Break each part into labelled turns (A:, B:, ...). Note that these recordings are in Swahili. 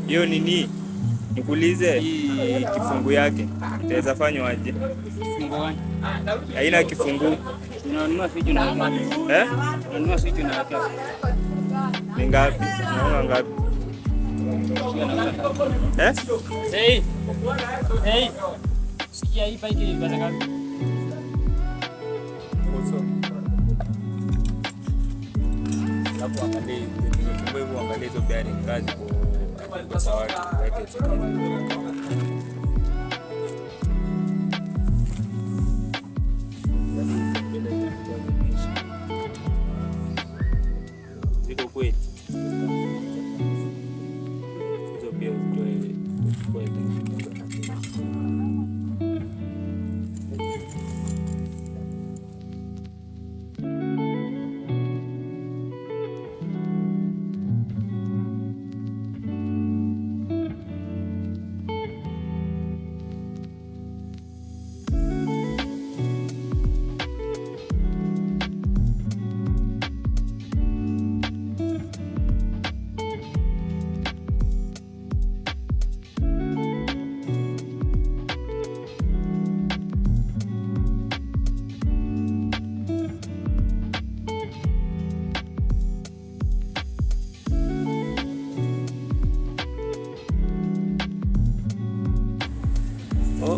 A: Hiyo nini? Nikuulize hii kifungu yake. Itaweza fanywa aje?
B: Kifungu gani?
A: Haina kifungu.
B: Unanunua switch na ngapi? Unanunua switch na ngapi?
A: Ni ngapi? Unaona ngapi?
B: Hey. Sikia hii bike ni pesa ngapi?
A: Hapo angalia, nimefungua angalia hizo bearing kazi kwa sawa weke chini. Ziko kweli. Hizo pia utoe kweli.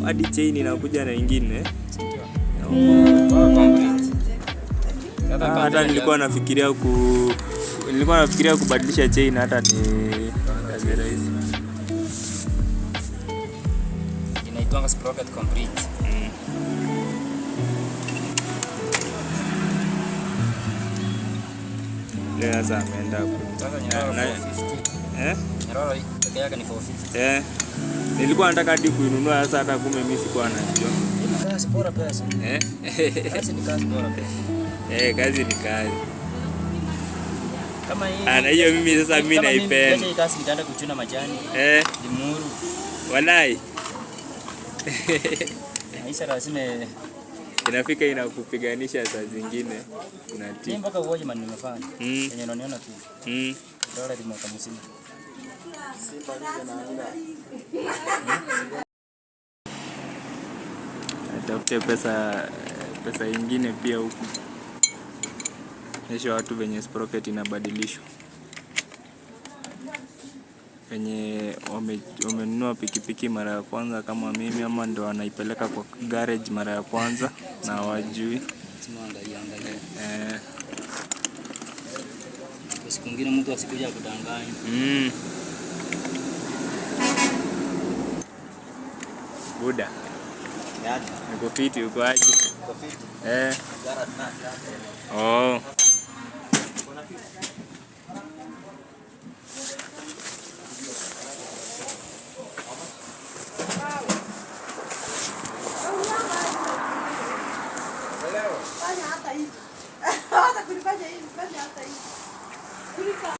A: Hadi chain inakuja na nyingine. Hata nilikuwa nafikiria kubadilisha chain hata ni kazi rahisi.
B: Inaitwa sprocket complete.
A: Leo sasa ameenda huko.
B: Nyororo hii peke yake ni 450.
A: Nilikuwa nataka hadi kuinunua sasa, hata kume mimi sikuwa najua.
B: Kazi bora pesa. Kazi ni kazi bora pesa.
A: Kazi ni kazi.
B: Kama hii.
A: Na hiyo mimi sasa mimi naipenda.
B: Hii kazi nitaenda kuchuna majani. Limuru.
A: Walai.
B: Maisha lazima
A: inafika inakupiganisha saa zingine.
B: Unatii. Mpaka uoje man nimefanya. Yenye unaniona tu. Dola ni mwaka mzima.
A: Tafute pesa ingine pia huku. Nesho watu venye sprocket inabadilishwa. Wenye wamenunua pikipiki mara ya kwanza kama mimi, ama ndo wanaipeleka kwa garage mara ya kwanza na hawajui.
B: Siku nyingine mtu asikuja kudanganya.
A: Buda. Niko fiti, uko aje?
C: Uko fiti?
A: Oh.
C: Fanya hata hivi. Hata kulifanya hivi, fanya hata hivi.